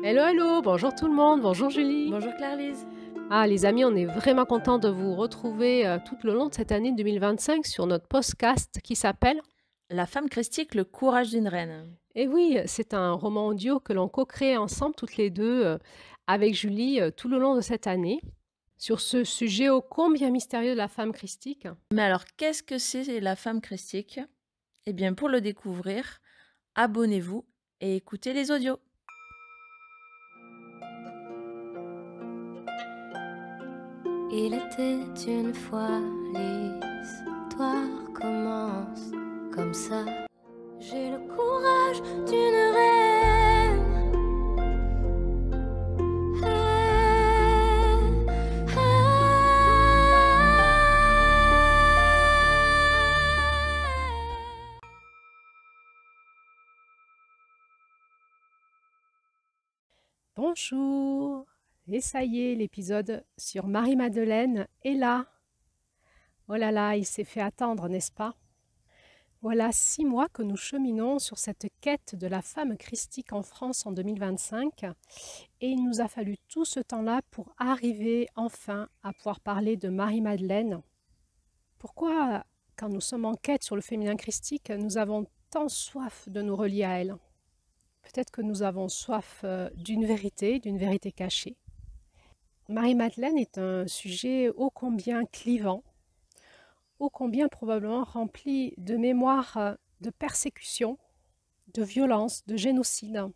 Hello, hello, bonjour tout le monde, bonjour Julie. Bonjour Claire-Lise. Ah les amis, on est vraiment content de vous retrouver tout le long de cette année 2025 sur notre podcast qui s'appelle La femme christique, le courage d'une reine. Et oui, c'est un roman audio que l'on co-crée ensemble toutes les deux avec Julie tout le long de cette année sur ce sujet ô combien mystérieux de la femme christique. Mais alors, qu'est-ce que c'est la femme christique? Eh bien, pour le découvrir, abonnez-vous et écoutez les audios. Il était une fois, l'histoire commence comme ça. J'ai le courage d'une reine. Bonjour. Et ça y est, l'épisode sur Marie-Madeleine est là. Oh là là, il s'est fait attendre, n'est-ce pas? Voilà 6 mois que nous cheminons sur cette quête de la femme christique en France en 2025 et il nous a fallu tout ce temps-là pour arriver enfin à pouvoir parler de Marie-Madeleine. Pourquoi, quand nous sommes en quête sur le féminin christique, nous avons tant soif de nous relier à elle? Peut-être que nous avons soif d'une vérité cachée. Marie-Madeleine est un sujet ô combien clivant, ô combien probablement rempli de mémoires de persécution, de violence, de génocide.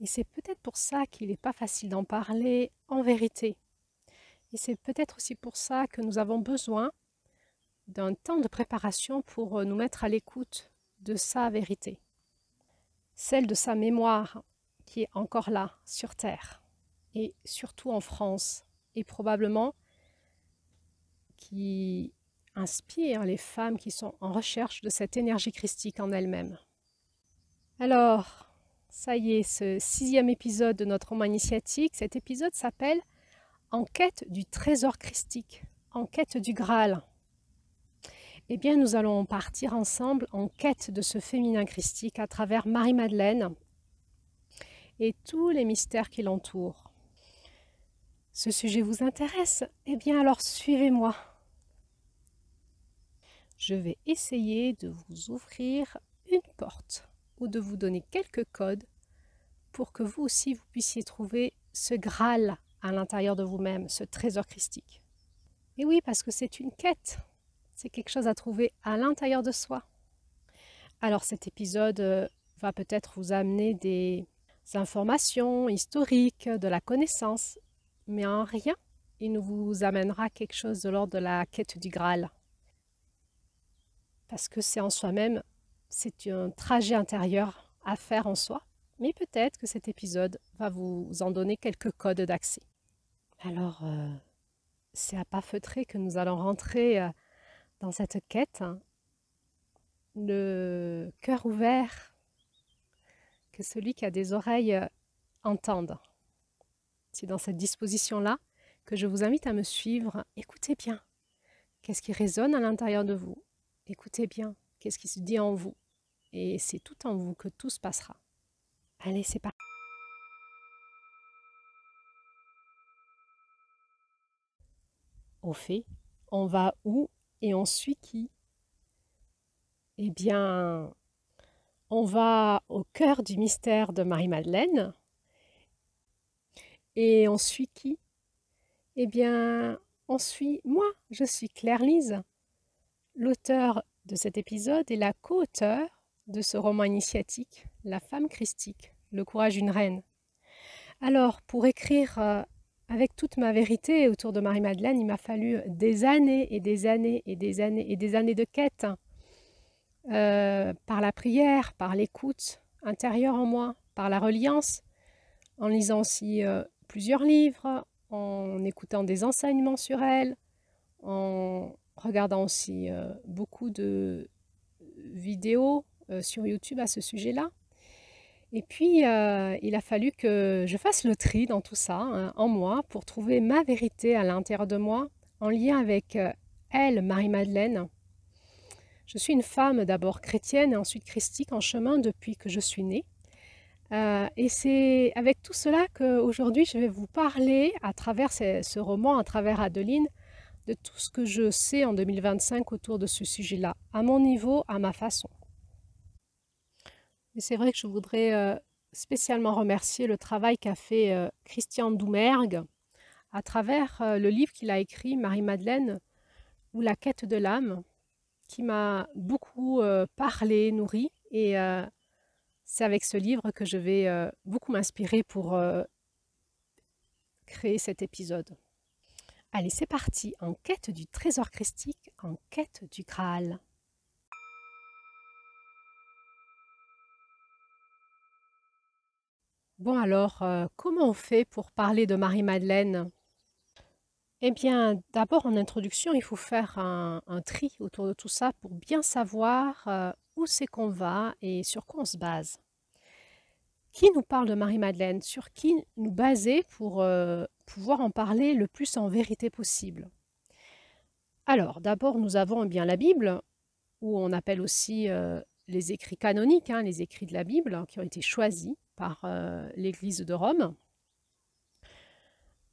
Et c'est peut-être pour ça qu'il n'est pas facile d'en parler en vérité. Et c'est peut-être aussi pour ça que nous avons besoin d'un temps de préparation pour nous mettre à l'écoute de sa vérité, celle de sa mémoire qui est encore là, sur Terre, et surtout en France, et probablement qui inspire les femmes qui sont en recherche de cette énergie christique en elles-mêmes. Alors, ça y est, ce 6e épisode de notre roman initiatique, cet épisode s'appelle « En quête du trésor christique », « En quête du Graal ». Eh bien, nous allons partir ensemble en quête de ce féminin christique à travers Marie-Madeleine et tous les mystères qui l'entourent. Ce sujet vous intéresse? Eh bien, alors suivez-moi. Je vais essayer de vous ouvrir une porte ou de vous donner quelques codes pour que vous aussi vous puissiez trouver ce Graal à l'intérieur de vous-même, ce trésor christique. Et oui, parce que c'est une quête, c'est quelque chose à trouver à l'intérieur de soi. Alors cet épisode va peut-être vous amener des informations historiques, de la connaissance, mais en rien, il ne vous amènera quelque chose de l'ordre de la quête du Graal. Parce que c'est en soi-même, c'est un trajet intérieur à faire en soi, mais peut-être que cet épisode va vous en donner quelques codes d'accès. Alors, c'est à pas feutrer que nous allons rentrer dans cette quête, le cœur ouvert, que celui qui a des oreilles entende. C'est dans cette disposition-là que je vous invite à me suivre. Écoutez bien, qu'est-ce qui résonne à l'intérieur de vous? Écoutez bien, qu'est-ce qui se dit en vous? Et c'est tout en vous que tout se passera. Allez, c'est parti. Au fait, on va où et on suit qui? Eh bien, on va au cœur du mystère de Marie-Madeleine. Et on suit qui? Eh bien, on suit moi. Je suis Claire-Lise, l'auteure de cet épisode et la co-auteure de ce roman initiatique, La femme christique, le courage d'une reine. Alors, pour écrire avec toute ma vérité autour de Marie-Madeleine, il m'a fallu des années et des années et des années et des années de quête, par la prière, par l'écoute intérieure en moi, par la reliance, en lisant aussi plusieurs livres, en écoutant des enseignements sur elle, en regardant aussi beaucoup de vidéos sur YouTube à ce sujet-là. Et puis, il a fallu que je fasse le tri dans tout ça, en moi, pour trouver ma vérité à l'intérieur de moi, en lien avec elle, Marie-Madeleine. Je suis une femme d'abord chrétienne et ensuite christique en chemin depuis que je suis née, Et c'est avec tout cela qu'aujourd'hui je vais vous parler à travers ce roman, à travers Adeline, de tout ce que je sais en 2025 autour de ce sujet-là, à mon niveau, à ma façon. Et c'est vrai que je voudrais spécialement remercier le travail qu'a fait Christian Doumergue à travers le livre qu'il a écrit, Marie-Madeleine, ou La quête de l'âme, qui m'a beaucoup parlé, nourri. Et c'est avec ce livre que je vais beaucoup m'inspirer pour créer cet épisode. Allez, c'est parti, en quête du trésor christique, en quête du Graal. Bon alors, comment on fait pour parler de Marie-Madeleine? Eh bien, d'abord en introduction, il faut faire un tri autour de tout ça pour bien savoir où c'est qu'on va et sur quoi on se base. Qui nous parle de Marie-Madeleine? Sur qui nous baser pour pouvoir en parler le plus en vérité possible? Alors, d'abord, nous avons bien la Bible, où on appelle aussi les écrits canoniques, hein, les écrits de la Bible, qui ont été choisis par l'Église de Rome.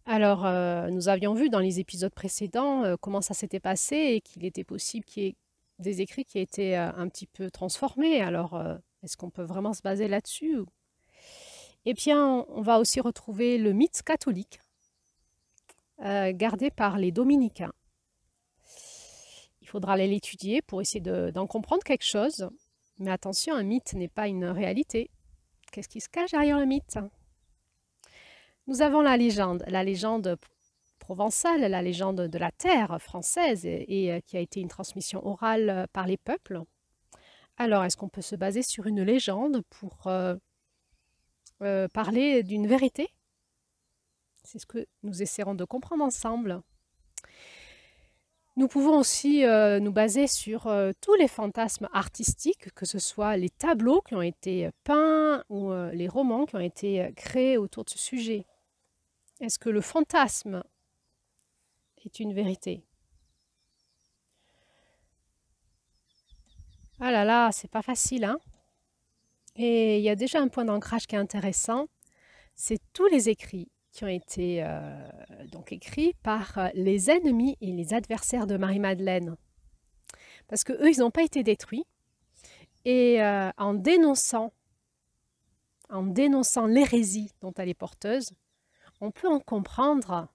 Alors, nous avions vu dans les épisodes précédents comment ça s'était passé et qu'il était possible qu'il y ait des écrits qui aient été un petit peu transformés. Alors, est-ce qu'on peut vraiment se baser là-dessus? Eh bien, on va aussi retrouver le mythe catholique gardé par les dominicains. Il faudra aller l'étudier pour essayer d'en comprendre quelque chose. Mais attention, un mythe n'est pas une réalité. Qu'est-ce qui se cache derrière le mythe? Nous avons la légende provençale, la légende de la terre française et qui a été une transmission orale par les peuples. Alors, est-ce qu'on peut se baser sur une légende pour parler d'une vérité? C'est ce que nous essaierons de comprendre ensemble. Nous pouvons aussi nous baser sur tous les fantasmes artistiques, que ce soit les tableaux qui ont été peints ou les romans qui ont été créés autour de ce sujet. Est-ce que le fantasme est une vérité? Ah là là, c'est pas facile, hein? Et il y a déjà un point d'ancrage qui est intéressant, c'est tous les écrits qui ont été donc écrits par les ennemis et les adversaires de Marie-Madeleine. Parce qu'eux, ils n'ont pas été détruits. Et en dénonçant l'hérésie dont elle est porteuse, on peut en comprendre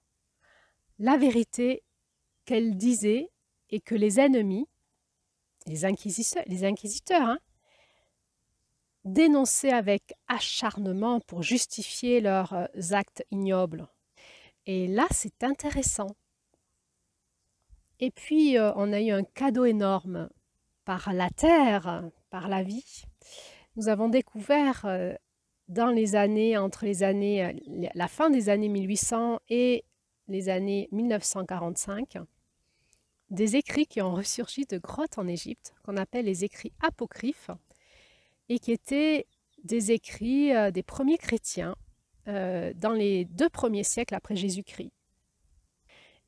la vérité qu'elle disait et que les ennemis, les inquisiteurs hein, dénonçaient avec acharnement pour justifier leurs actes ignobles. Et là, c'est intéressant. Et puis, on a eu un cadeau énorme par la terre, par la vie. Nous avons découvert dans les années, la fin des années 1800 et les années 1945, des écrits qui ont ressurgi de grottes en Égypte, qu'on appelle les écrits apocryphes, et qui étaient des écrits des premiers chrétiens dans les 2 premiers siècles après Jésus-Christ.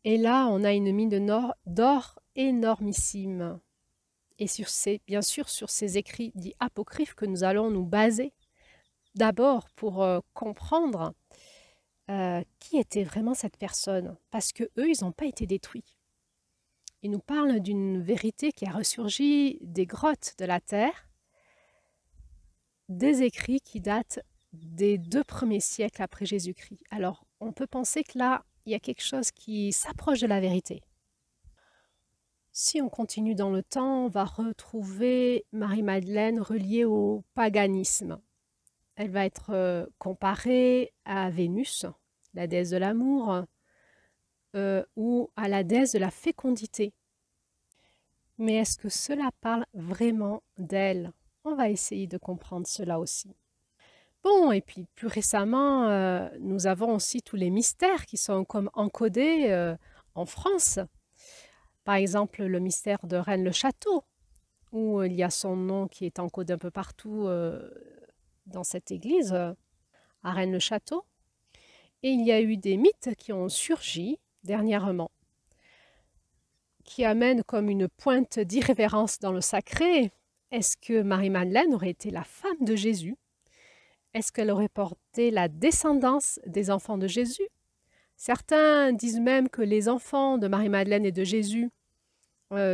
Et là, on a une mine d'or énormissime. Et bien sûr sur ces écrits dits apocryphes que nous allons nous baser d'abord pour comprendre qui était vraiment cette personne. Parce que eux, ils n'ont pas été détruits. Ils nous parlent d'une vérité qui a ressurgi des grottes de la terre, des écrits qui datent des 2 premiers siècles après Jésus-Christ. Alors, on peut penser que là, il y a quelque chose qui s'approche de la vérité. Si on continue dans le temps, on va retrouver Marie-Madeleine reliée au paganisme. Elle va être comparée à Vénus, la déesse de l'amour, ou à la déesse de la fécondité. Mais est-ce que cela parle vraiment d'elle? On va essayer de comprendre cela aussi. Bon, et puis plus récemment, nous avons aussi tous les mystères qui sont comme encodés en France. Par exemple, le mystère de Rennes-le-Château, où il y a son nom qui est encodé un peu partout dans cette église, à Rennes-le-Château. Et il y a eu des mythes qui ont surgi dernièrement, qui amènent comme une pointe d'irrévérence dans le sacré. Est-ce que Marie-Madeleine aurait été la femme de Jésus? Est-ce qu'elle aurait porté la descendance des enfants de Jésus? Certains disent même que les enfants de Marie-Madeleine et de Jésus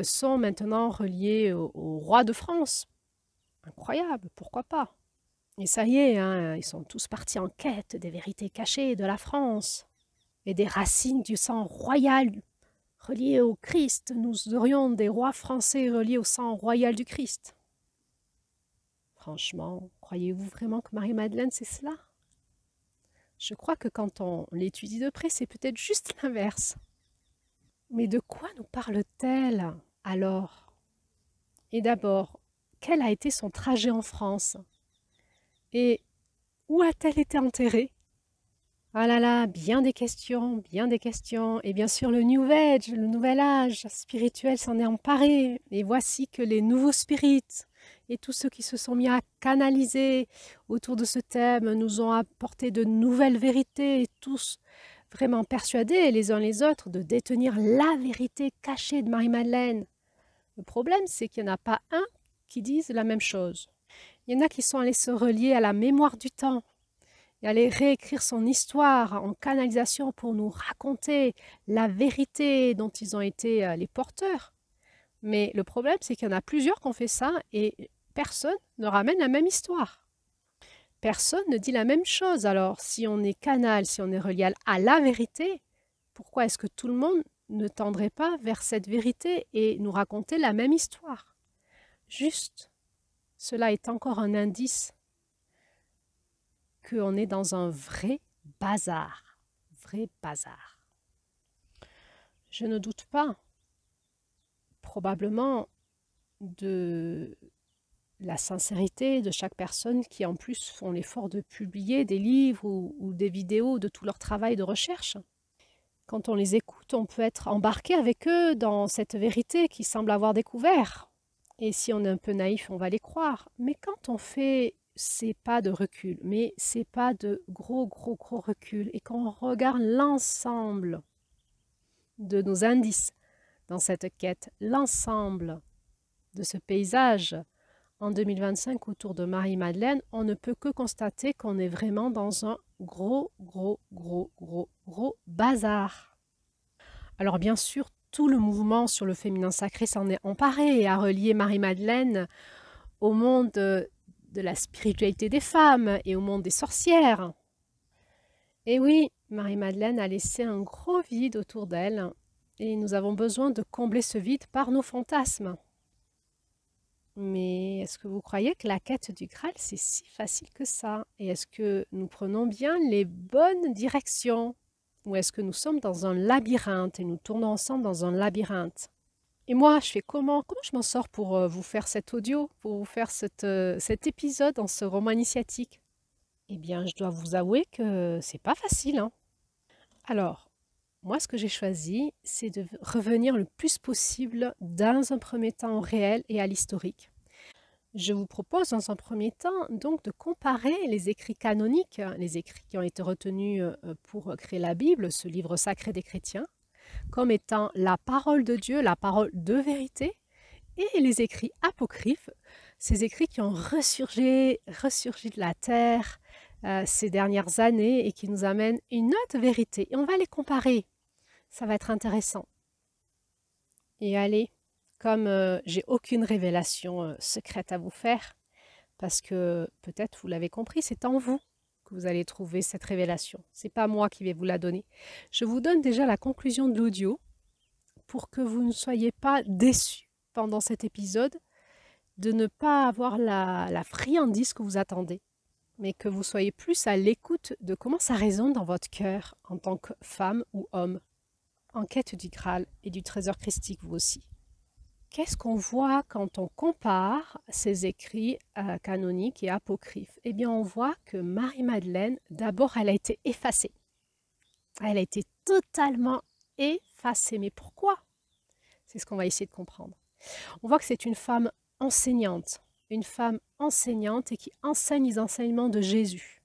sont maintenant reliés au roi de France. Incroyable, pourquoi pas? Et ça y est, hein, ils sont tous partis en quête des vérités cachées de la France et des racines du sang royal relié au Christ. Nous aurions des rois français reliés au sang royal du Christ. Franchement, croyez-vous vraiment que Marie-Madeleine, c'est cela? Je crois que quand on l'étudie de près, c'est peut-être juste l'inverse. Mais de quoi nous parle-t-elle alors? Et d'abord, quel a été son trajet en France? Et où a-t-elle été enterrée? Ah là là, bien des questions, bien des questions. Et bien sûr, le New Age, le nouvel âge spirituel s'en est emparé. Et voici que les nouveaux spirites et tous ceux qui se sont mis à canaliser autour de ce thème nous ont apporté de nouvelles vérités, et tous vraiment persuadés les uns les autres de détenir la vérité cachée de Marie-Madeleine. Le problème, c'est qu'il n'y en a pas un qui dise la même chose. Il y en a qui sont allés se relier à la mémoire du temps et aller réécrire son histoire en canalisation pour nous raconter la vérité dont ils ont été les porteurs. Mais le problème, c'est qu'il y en a plusieurs qui ont fait ça et personne ne ramène la même histoire. Personne ne dit la même chose. Alors, si on est canal, si on est relié à la vérité, pourquoi est-ce que tout le monde ne tendrait pas vers cette vérité et nous raconter la même histoire? Juste, cela est encore un indice qu'on est dans un vrai bazar. Vrai bazar. Je ne doute pas, probablement, de la sincérité de chaque personne qui en plus font l'effort de publier des livres ou des vidéos de tout leur travail de recherche. Quand on les écoute, on peut être embarqué avec eux dans cette vérité qu'ils semblent avoir découvert. Et si on est un peu naïf, on va les croire. Mais quand on fait ces pas de recul, mais ces pas de gros recul, et qu'on regarde l'ensemble de nos indices dans cette quête, l'ensemble de ce paysage en 2025 autour de Marie-Madeleine, on ne peut que constater qu'on est vraiment dans un gros bazar. Alors bien sûr, tout le mouvement sur le féminin sacré s'en est emparé et a relié Marie-Madeleine au monde de la spiritualité des femmes et au monde des sorcières. Et oui, Marie-Madeleine a laissé un gros vide autour d'elle et nous avons besoin de combler ce vide par nos fantasmes. Mais est-ce que vous croyez que la quête du Graal, c'est si facile que ça? Et est-ce que nous prenons bien les bonnes directions? Ou est-ce que nous sommes dans un labyrinthe et nous tournons ensemble dans un labyrinthe? Et moi, je fais comment? Comment je m'en sors pour vous faire cet audio, pour vous faire cet épisode dans ce roman initiatique? Eh bien, je dois vous avouer que c'est pas facile, hein. Alors, moi, ce que j'ai choisi, c'est de revenir le plus possible dans un premier temps au réel et à l'historique. Je vous propose dans un premier temps donc de comparer les écrits canoniques, les écrits qui ont été retenus pour créer la Bible, ce livre sacré des chrétiens, comme étant la parole de Dieu, la parole de vérité, et les écrits apocryphes, ces écrits qui ont ressurgi de la terre ces dernières années et qui nous amènent une autre vérité. Et on va les comparer. Ça va être intéressant. Et allez, comme j'ai aucune révélation secrète à vous faire, parce que peut-être vous l'avez compris, c'est en vous que vous allez trouver cette révélation. C'est pas moi qui vais vous la donner. Je vous donne déjà la conclusion de l'audio pour que vous ne soyez pas déçus pendant cet épisode, de ne pas avoir la friandise que vous attendez, mais que vous soyez plus à l'écoute de comment ça résonne dans votre cœur en tant que femme ou homme, en quête du Graal et du trésor christique vous aussi. Qu'est-ce qu'on voit quand on compare ces écrits canoniques et apocryphes? Eh bien, on voit que Marie-Madeleine, d'abord, elle a été effacée. Elle a été totalement effacée. Mais pourquoi? C'est ce qu'on va essayer de comprendre. On voit que c'est une femme enseignante et qui enseigne les enseignements de Jésus.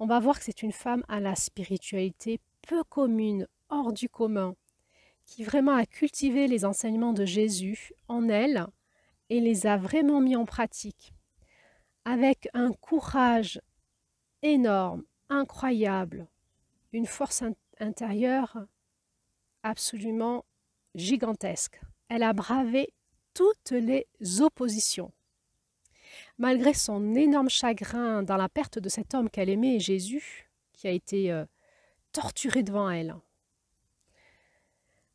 On va voir que c'est une femme à la spiritualité peu commune, hors du commun, qui vraiment a cultivé les enseignements de Jésus en elle et les a vraiment mis en pratique. avec un courage énorme, incroyable, une force intérieure absolument gigantesque. Elle a bravé toutes les oppositions. Malgré son énorme chagrin dans la perte de cet homme qu'elle aimait, Jésus, qui a été torturé devant elle,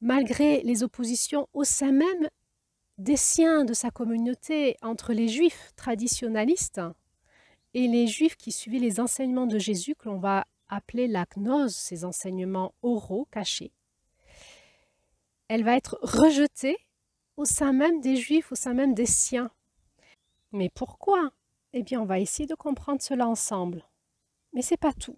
malgré les oppositions au sein même des siens de sa communauté entre les juifs traditionnalistes et les juifs qui suivaient les enseignements de Jésus, que l'on va appeler la gnose, ces enseignements oraux cachés. Elle va être rejetée au sein même des juifs, au sein même des siens. Mais pourquoi? Eh bien, on va essayer de comprendre cela ensemble. Mais c'est pas tout.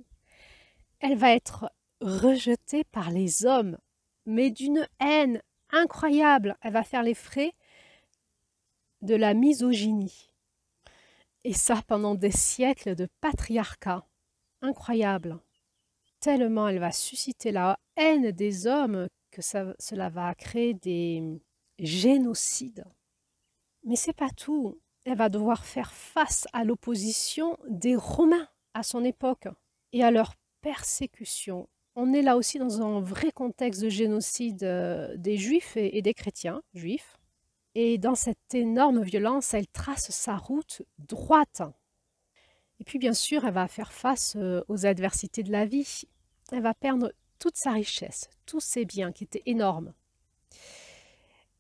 Elle va être rejetée par les hommes, mais d'une haine incroyable. Elle va faire les frais de la misogynie. Et ça pendant des siècles de patriarcat. Incroyable. Tellement elle va susciter la haine des hommes que cela va créer des génocides. Mais c'est pas tout. Elle va devoir faire face à l'opposition des Romains à son époque et à leur persécution. On est là aussi dans un vrai contexte de génocide des Juifs et des chrétiens juifs. Et dans cette énorme violence, elle trace sa route droite. Et puis bien sûr, elle va faire face aux adversités de la vie. Elle va perdre toute sa richesse, tous ses biens qui étaient énormes.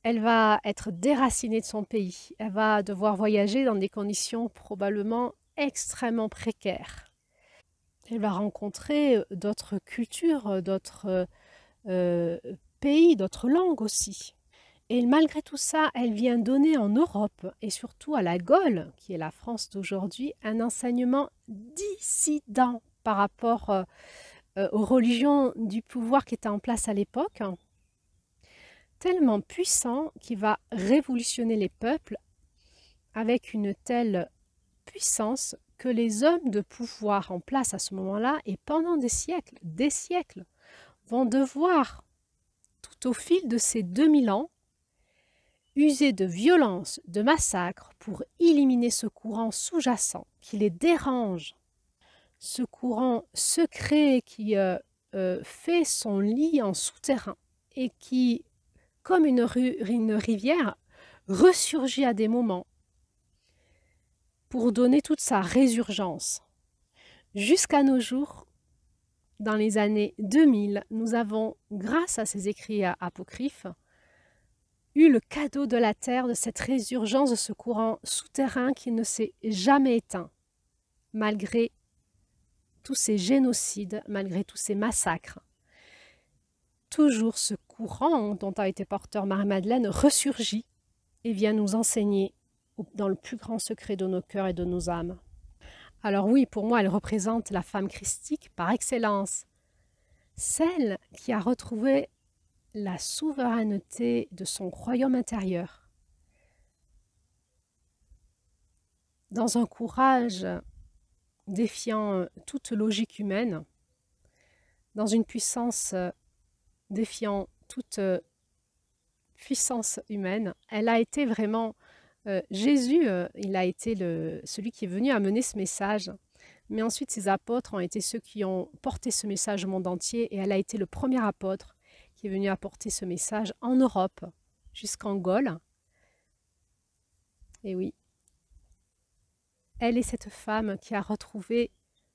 Elle va être déracinée de son pays. Elle va devoir voyager dans des conditions probablement extrêmement précaires. Elle va rencontrer d'autres cultures, d'autres pays, d'autres langues aussi. Et malgré tout ça, elle vient donner en Europe et surtout à la Gaule, qui est la France d'aujourd'hui, un enseignement dissident par rapport aux religions du pouvoir qui étaient en place à l'époque, tellement puissant qu'il va révolutionner les peuples avec une telle puissance que les hommes de pouvoir en place à ce moment-là et pendant des siècles, vont devoir, tout au fil de ces 2000 ans, user de violence, de massacres pour éliminer ce courant sous-jacent qui les dérange, ce courant secret qui fait son lit en souterrain et qui, comme une rivière, ressurgit à des moments pour donner toute sa résurgence. Jusqu'à nos jours, dans les années 2000, nous avons, grâce à ces écrits apocryphes, eu le cadeau de la terre de cette résurgence de ce courant souterrain qui ne s'est jamais éteint, malgré tous ces génocides, malgré tous ces massacres. Toujours ce courant dont a été porteur Marie-Madeleine ressurgit et vient nous enseigner dans le plus grand secret de nos cœurs et de nos âmes. Alors oui, pour moi, elle représente la femme christique par excellence, celle qui a retrouvé la souveraineté de son royaume intérieur, dans un courage défiant toute logique humaine, dans une puissance défiant toute puissance humaine. Elle a été vraiment Jésus, il a été celui qui est venu amener ce message, mais ensuite ses apôtres ont été ceux qui ont porté ce message au monde entier et elle a été le premier apôtre qui est venu apporter ce message en Europe, jusqu'en Gaule. Et oui, elle est cette femme qui a retrouvé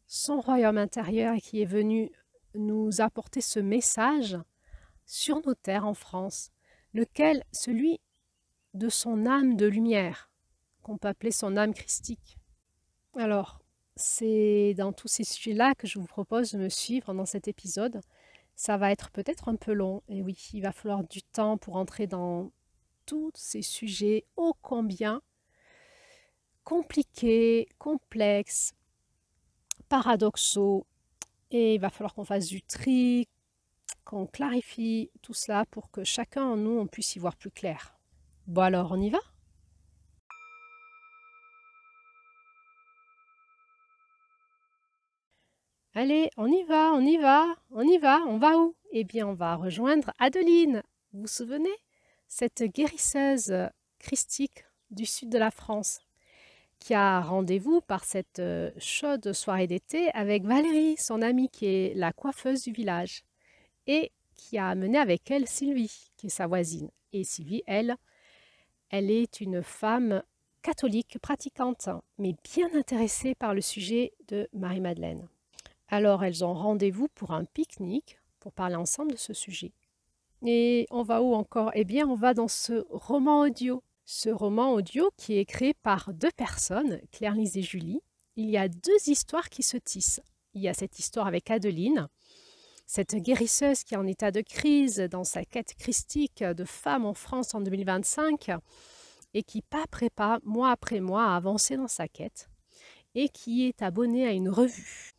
son royaume intérieur et qui est venue nous apporter ce message sur nos terres en France, lequel, celui de son âme de lumière, qu'on peut appeler son âme christique. Alors, c'est dans tous ces sujets-là que je vous propose de me suivre dans cet épisode. Ça va être peut-être un peu long, et oui, il va falloir du temps pour entrer dans tous ces sujets ô combien compliqués, complexes, paradoxaux, et il va falloir qu'on fasse du tri, qu'on clarifie tout cela pour que chacun en nous, on puisse y voir plus clair. Bon alors, on y va? Allez, on y va, on y va, on y va, on va où? Eh bien, on va rejoindre Adeline. Vous vous souvenez? Cette guérisseuse christique du sud de la France qui a rendez-vous par cette chaude soirée d'été avec Valérie, son amie qui est la coiffeuse du village, et qui a amené avec elle Sylvie, qui est sa voisine. Et Sylvie, elle est une femme catholique pratiquante, mais bien intéressée par le sujet de Marie-Madeleine. Alors, elles ont rendez-vous pour un pique-nique pour parler ensemble de ce sujet. Et on va où encore? Eh bien, on va dans ce roman audio. Ce roman audio qui est créé par 2 personnes, Claire-Lise et Julie. Il y a 2 histoires qui se tissent. Il y a cette histoire avec Adeline, cette guérisseuse qui est en état de crise dans sa quête christique de femme en France en 2025 et qui, pas après pas, mois après mois, a avancé dans sa quête et qui est abonnée à une revue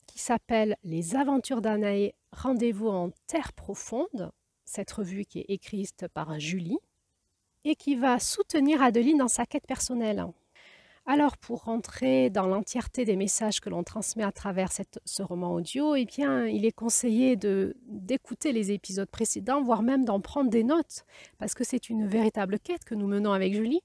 qui s'appelle Les Aventures d'Anaé, rendez-vous en terre profonde, cette revue qui est écrite par Julie, et qui va soutenir Adeline dans sa quête personnelle. Alors, pour rentrer dans l'entièreté des messages que l'on transmet à travers ce roman audio, eh bien, il est conseillé d'écouter les épisodes précédents, voire même d'en prendre des notes, parce que c'est une véritable quête que nous menons avec Julie,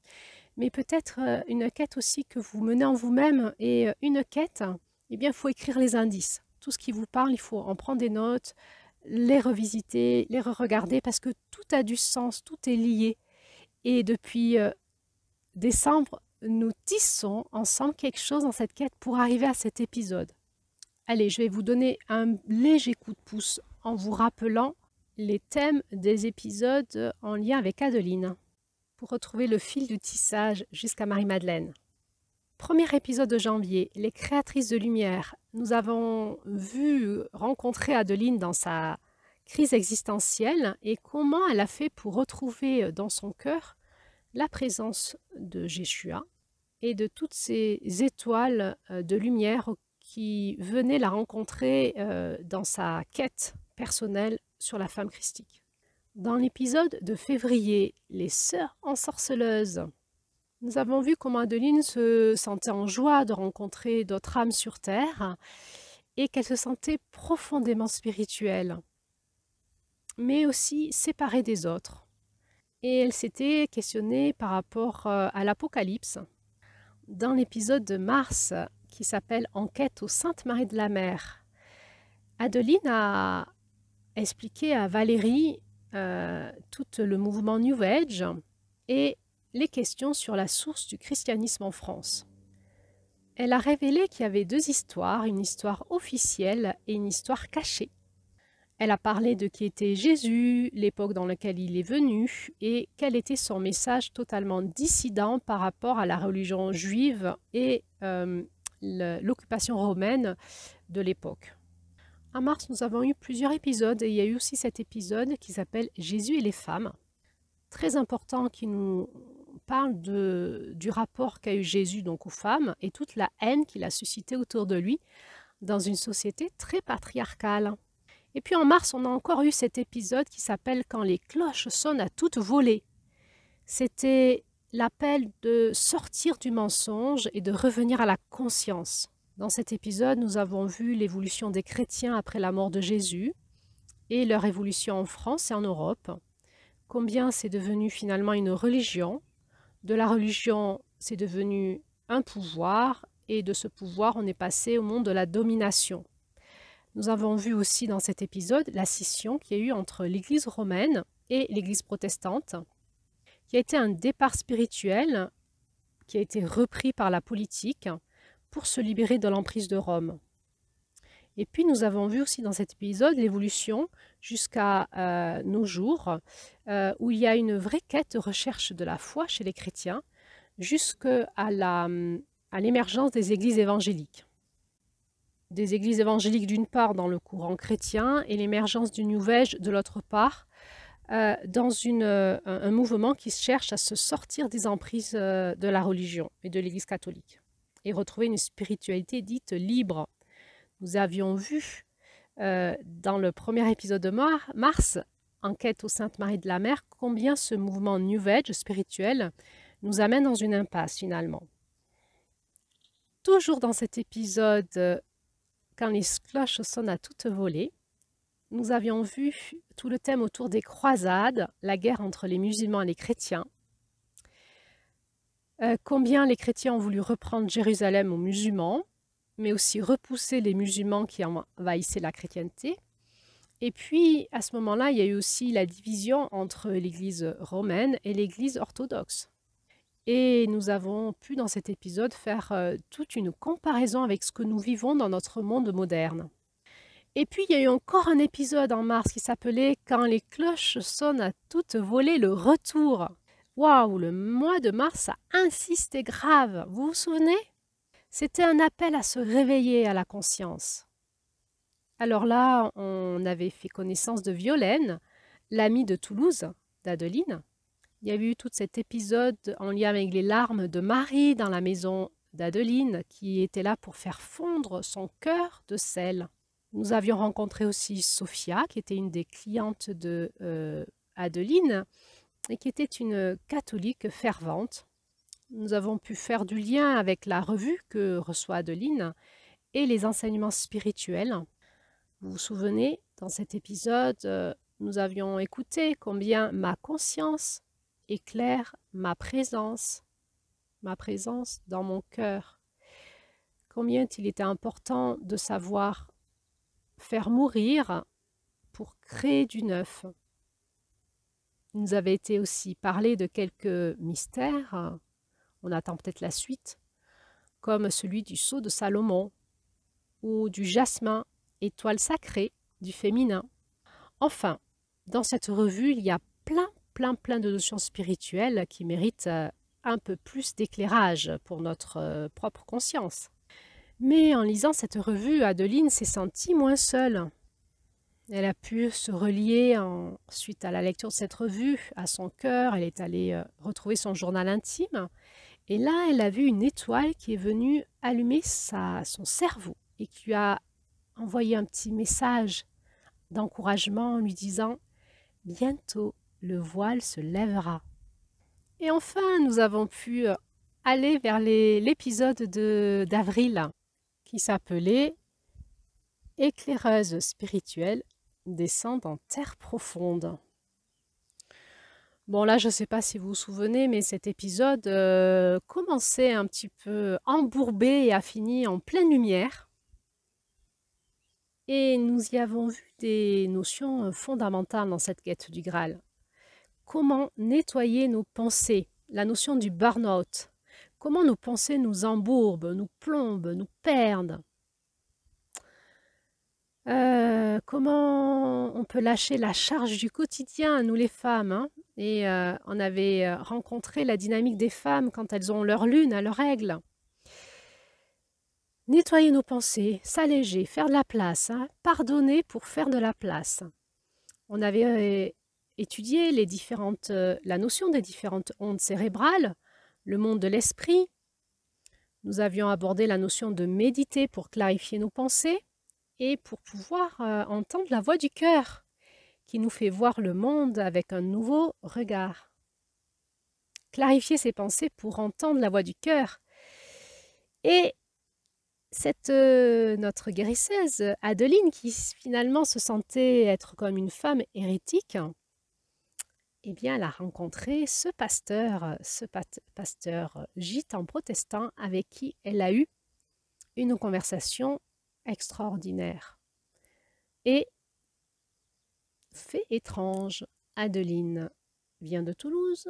mais peut-être une quête aussi que vous menez en vous-même, et une quête, eh bien, il faut écrire les indices. Tout ce qui vous parle, il faut en prendre des notes, les revisiter, les re-regarder, parce que tout a du sens, tout est lié. Et depuis décembre, nous tissons ensemble quelque chose dans cette quête pour arriver à cet épisode. Allez, je vais vous donner un léger coup de pouce en vous rappelant les thèmes des épisodes en lien avec Adeline, pour retrouver le fil du tissage jusqu'à Marie-Madeleine. Premier épisode de janvier, les créatrices de lumière. Nous avons vu rencontrer Adeline dans sa crise existentielle et comment elle a fait pour retrouver dans son cœur la présence de Jéshua et de toutes ces étoiles de lumière qui venaient la rencontrer dans sa quête personnelle sur la femme christique. Dans l'épisode de février, les sœurs ensorceleuses, nous avons vu comment Adeline se sentait en joie de rencontrer d'autres âmes sur Terre et qu'elle se sentait profondément spirituelle, mais aussi séparée des autres. Et elle s'était questionnée par rapport à l'Apocalypse dans l'épisode de mars qui s'appelle « Enquête aux Saintes Maries de la Mer ». Adeline a expliqué à Valérie tout le mouvement New Age et les questions sur la source du christianisme en France. Elle a révélé qu'il y avait 2 histoires, une histoire officielle et une histoire cachée. Elle a parlé de qui était Jésus, l'époque dans laquelle il est venu et quel était son message totalement dissident par rapport à la religion juive et l'occupation romaine de l'époque. En mars, nous avons eu plusieurs épisodes et il y a eu aussi cet épisode qui s'appelle « Jésus et les femmes », très important, qui nous parle du rapport qu'a eu Jésus donc aux femmes et toute la haine qu'il a suscitée autour de lui dans une société très patriarcale. Et puis en mars, on a encore eu cet épisode qui s'appelle « Quand les cloches sonnent à toute volée ». C'était l'appel de sortir du mensonge et de revenir à la conscience. Dans cet épisode, nous avons vu l'évolution des chrétiens après la mort de Jésus et leur évolution en France et en Europe. Combien c'est devenu finalement une religion. De la religion, c'est devenu un pouvoir et de ce pouvoir, on est passé au monde de la domination. Nous avons vu aussi dans cet épisode la scission qu'il y a eu entre l'Église romaine et l'Église protestante, qui a été un départ spirituel qui a été repris par la politique pour se libérer de l'emprise de Rome. Et puis nous avons vu aussi dans cet épisode l'évolution jusqu'à nos jours, où il y a une vraie quête de recherche de la foi chez les chrétiens, jusqu'à l'émergence des églises évangéliques. Des églises évangéliques d'une part dans le courant chrétien et l'émergence du New Age de l'autre part, dans un mouvement qui cherche à se sortir des emprises de la religion et de l'Église catholique et retrouver une spiritualité dite libre. Nous avions vu dans le premier épisode de mars, Enquête aux Saintes Maries de la Mer, combien ce mouvement New Age spirituel nous amène dans une impasse finalement. Toujours dans cet épisode, quand les cloches sonnent à toute volée, nous avions vu tout le thème autour des croisades, la guerre entre les musulmans et les chrétiens. Combien les chrétiens ont voulu reprendre Jérusalem aux musulmans, mais aussi repousser les musulmans qui envahissaient la chrétienté. Et puis, à ce moment-là, il y a eu aussi la division entre l'Église romaine et l'Église orthodoxe. Et nous avons pu, dans cet épisode, faire toute une comparaison avec ce que nous vivons dans notre monde moderne. Et puis, il y a eu encore un épisode en mars qui s'appelait « Quand les cloches sonnent à toute volée, le retour ». Waouh, le mois de mars a insisté grave, vous vous souvenez? C'était un appel à se réveiller à la conscience. Alors là, on avait fait connaissance de Violaine, l'amie de Toulouse, d'Adeline. Il y a eu tout cet épisode en lien avec les larmes de Marie dans la maison d'Adeline, qui était là pour faire fondre son cœur de sel. Nous avions rencontré aussi Sophia, qui était une des clientes de Adeline, et qui était une catholique fervente. Nous avons pu faire du lien avec la revue que reçoit Adeline et les enseignements spirituels. Vous vous souvenez, dans cet épisode, nous avions écouté combien ma conscience éclaire ma présence dans mon cœur. Combien il était important de savoir faire mourir pour créer du neuf. Il nous avait été aussi parlé de quelques mystères, on attend peut-être la suite, comme celui du sceau de Salomon ou du jasmin, étoile sacrée du féminin. Enfin, dans cette revue, il y a plein de notions spirituelles qui méritent un peu plus d'éclairage pour notre propre conscience. Mais en lisant cette revue, Adeline s'est sentie moins seule. Elle a pu se relier suite à la lecture de cette revue à son cœur. Elle est allée retrouver son journal intime. Et là, elle a vu une étoile qui est venue allumer son cerveau et qui lui a envoyé un petit message d'encouragement en lui disant « Bientôt, le voile se lèvera ». Et enfin, nous avons pu aller vers l'épisode d'avril qui s'appelait « Éclaireuse spirituelle descend en terre profonde ». Bon là, je ne sais pas si vous vous souvenez, mais cet épisode commençait un petit peu embourbé et a fini en pleine lumière. Et nous y avons vu des notions fondamentales dans cette quête du Graal. Comment nettoyer nos pensées, la notion du burn-out. Comment nos pensées nous embourbent, nous plombent, nous perdent. Comment on peut lâcher la charge du quotidien, nous les femmes, hein. Et on avait rencontré la dynamique des femmes quand elles ont leur lune à leurs règles. Nettoyer nos pensées, s'alléger, faire de la place, hein, pardonner pour faire de la place. On avait étudié la notion des différentes ondes cérébrales, le monde de l'esprit. Nous avions abordé la notion de méditer pour clarifier nos pensées et pour pouvoir entendre la voix du cœur qui nous fait voir le monde avec un nouveau regard. Clarifier ses pensées pour entendre la voix du cœur. Et notre guérisseuse, Adeline, qui finalement se sentait être comme une femme hérétique, eh bien, elle a rencontré ce pasteur gitan protestant avec qui elle a eu une conversation extraordinaire. Et, fait étrange, Adeline vient de Toulouse,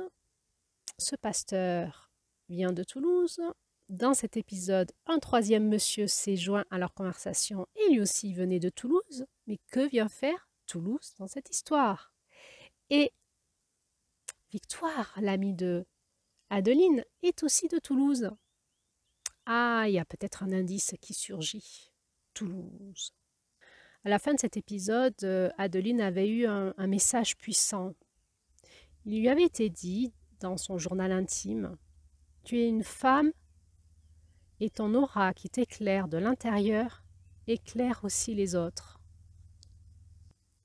ce pasteur vient de Toulouse. Dans cet épisode, un troisième monsieur s'est joint à leur conversation et lui aussi venait de Toulouse. Mais que vient faire Toulouse dans cette histoire? Et Victoire, l'amie de Adeline, est aussi de Toulouse. Ah, il y a peut-être un indice qui surgit. Toulouse. À la fin de cet épisode, Adeline avait eu un message puissant. Il lui avait été dit, dans son journal intime, « Tu es une femme et ton aura qui t'éclaire de l'intérieur éclaire aussi les autres.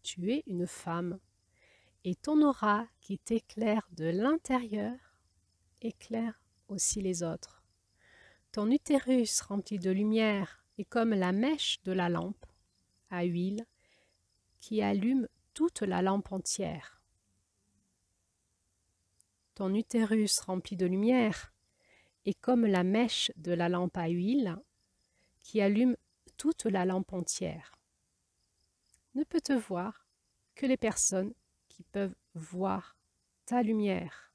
Tu es une femme et ton aura qui t'éclaire de l'intérieur éclaire aussi les autres. Ton utérus rempli de lumière est comme la mèche de la lampe à huile qui allume toute la lampe entière. Ton utérus rempli de lumière est comme la mèche de la lampe à huile qui allume toute la lampe entière. Ne peut te voir que les personnes qui peuvent voir ta lumière.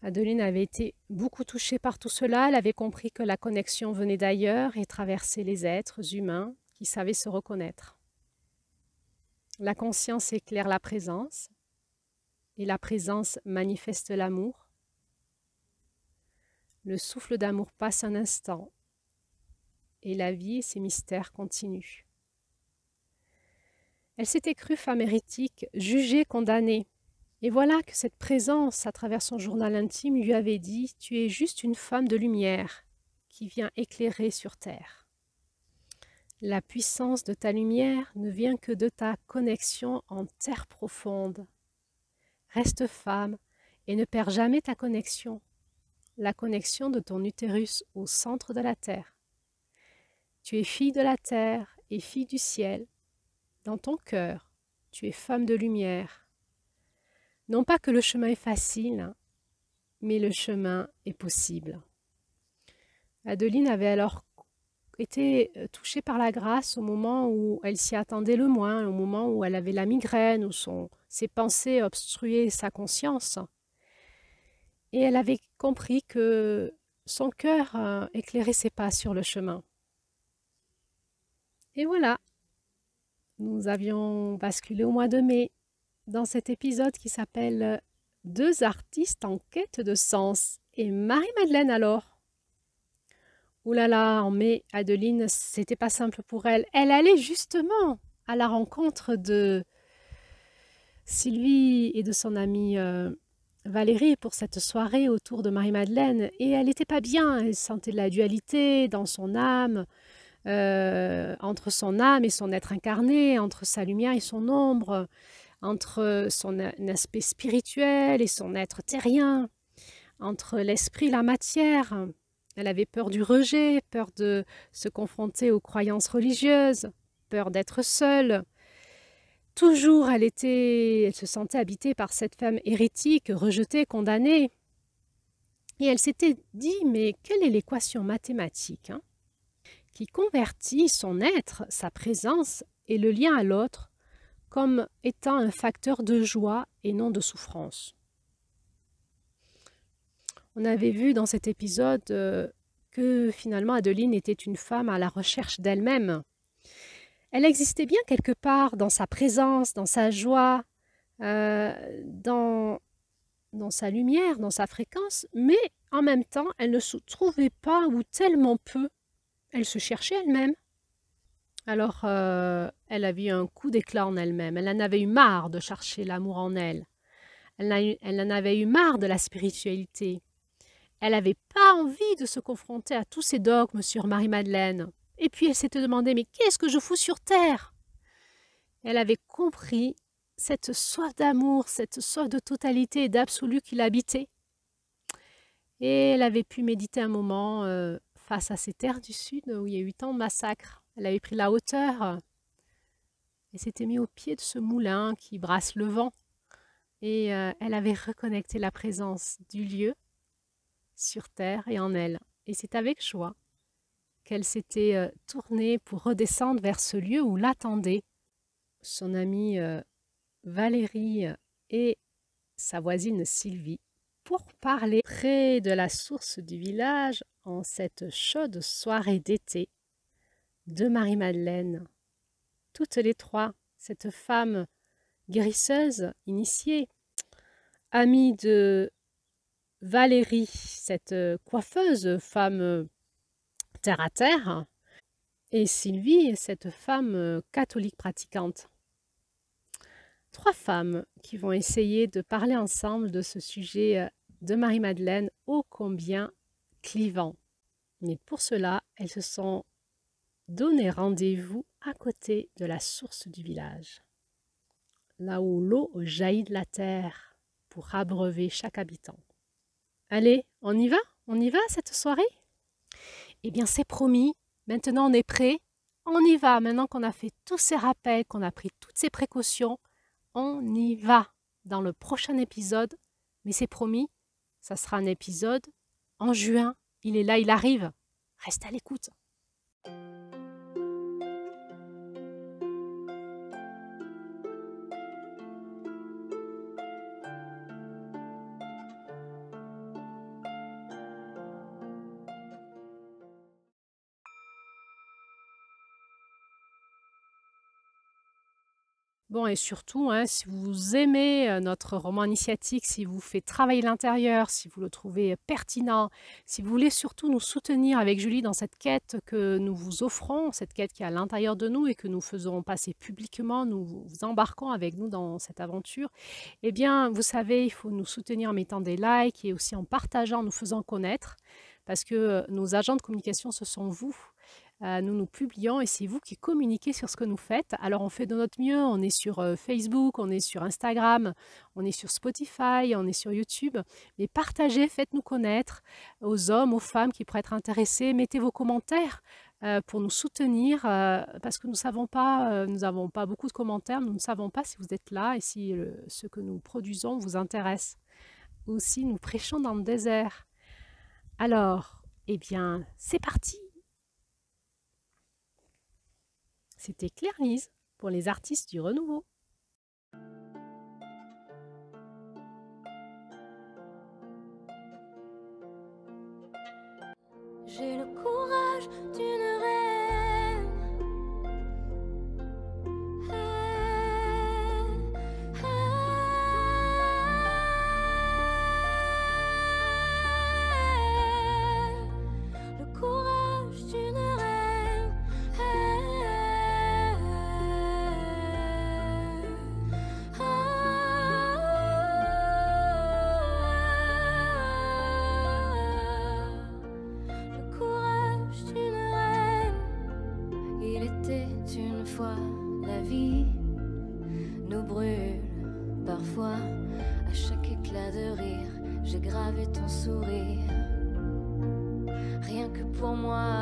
Adeline avait été beaucoup touchée par tout cela. Elle avait compris que la connexion venait d'ailleurs et traversait les êtres humains qui savaient se reconnaître. La conscience éclaire la présence et la présence manifeste l'amour. Le souffle d'amour passe un instant et la vie et ses mystères continuent. Elle s'était crue femme hérétique, jugée, condamnée. Et voilà que cette présence, à travers son journal intime, lui avait dit « Tu es juste une femme de lumière qui vient éclairer sur terre. La puissance de ta lumière ne vient que de ta connexion en terre profonde. Reste femme et ne perds jamais ta connexion, la connexion de ton utérus au centre de la terre. Tu es fille de la terre et fille du ciel. Dans ton cœur, tu es femme de lumière. Non pas que le chemin est facile, mais le chemin est possible. » Adeline avait alors été touchée par la grâce au moment où elle s'y attendait le moins, au moment où elle avait la migraine, où ses pensées obstruaient sa conscience. Et elle avait compris que son cœur éclairait ses pas sur le chemin. Et voilà, nous avions basculé au mois de mai dans cet épisode qui s'appelle « Deux artistes en quête de sens ». Et Marie-Madeleine alors? Ouh là là, en mai, Adeline, c'était pas simple pour elle. Elle allait justement à la rencontre de Sylvie et de son amie Valérie pour cette soirée autour de Marie-Madeleine. Et elle n'était pas bien, elle sentait de la dualité dans son âme, entre son âme et son être incarné, entre sa lumière et son ombre, entre son aspect spirituel et son être terrien, entre l'esprit et la matière. Elle avait peur du rejet, peur de se confronter aux croyances religieuses, peur d'être seule. Toujours, elle se sentait habitée par cette femme hérétique, rejetée, condamnée. Et elle s'était dit, mais quelle est l'équation mathématique qui convertit son être, sa présence et le lien à l'autre comme étant un facteur de joie et non de souffrance. On avait vu dans cet épisode que finalement Adeline était une femme à la recherche d'elle-même. Elle existait bien quelque part dans sa présence, dans sa joie, dans sa lumière, dans sa fréquence, mais en même temps, elle ne se trouvait pas ou tellement peu. Elle se cherchait elle-même. Alors, elle avait eu un coup d'éclat en elle-même. Elle en avait eu marre de chercher l'amour en elle. Elle en avait eu marre de la spiritualité. Elle n'avait pas envie de se confronter à tous ces dogmes sur Marie-Madeleine. Et puis, elle s'était demandé, mais qu'est-ce que je fous sur terre? Elle avait compris cette soif d'amour, cette soif de totalité et d'absolu qui l'habitait. Et elle avait pu méditer un moment face à ces terres du Sud où il y a eu tant de massacres. Elle avait pris la hauteur et s'était mise au pied de ce moulin qui brasse le vent. Et elle avait reconnecté la présence du lieu sur terre et en elle. Et c'est avec joie qu'elle s'était tournée pour redescendre vers ce lieu où l'attendaient son amie Valérie et sa voisine Sylvie pour parler près de la source du village en cette chaude soirée d'été de Marie-Madeleine. Toutes les trois, cette femme guérisseuse, initiée, amie de Valérie, cette coiffeuse, femme terre à terre, et Sylvie, cette femme catholique pratiquante. Trois femmes qui vont essayer de parler ensemble de ce sujet de Marie-Madeleine ô combien clivant. Mais pour cela, elles se sont donné rendez-vous à côté de la source du village, là où l'eau jaillit de la terre pour abreuver chaque habitant. Allez, on y va? On y va cette soirée? Eh bien, c'est promis. Maintenant, on est prêt. On y va. Maintenant qu'on a fait tous ces rappels, qu'on a pris toutes ces précautions, on y va dans le prochain épisode. Mais c'est promis, Ça sera un épisode en juin. Il est là, il arrive. Reste à l'écoute. Bon, et surtout, hein, si vous aimez notre roman initiatique, si vous fait travailler l'intérieur, si vous le trouvez pertinent, si vous voulez surtout nous soutenir avec Julie dans cette quête que nous vous offrons, cette quête qui est à l'intérieur de nous et que nous faisons passer publiquement, nous vous embarquons avec nous dans cette aventure, eh bien, vous savez, il faut nous soutenir en mettant des likes et aussi en partageant, en nous faisant connaître, parce que nos agents de communication, ce sont vous. Nous publions et c'est vous qui communiquez sur ce que nous faites. Alors on fait de notre mieux, on est sur Facebook, on est sur Instagram, on est sur Spotify, on est sur YouTube. Mais partagez, faites-nous connaître aux hommes, aux femmes qui pourraient être intéressés. Mettez vos commentaires pour nous soutenir parce que nous n'avons pas beaucoup de commentaires. Nous ne savons pas si vous êtes là et si ce que nous produisons vous intéresse. Ou si nous prêchons dans le désert. Alors, eh bien, c'est parti! C'était Claire-Lise pour les artistes du renouveau. J'ai le courage d'une reine. Le courage d'une reine. La vie nous brûle parfois. À chaque éclat de rire, j'ai gravé ton sourire. Rien que pour moi,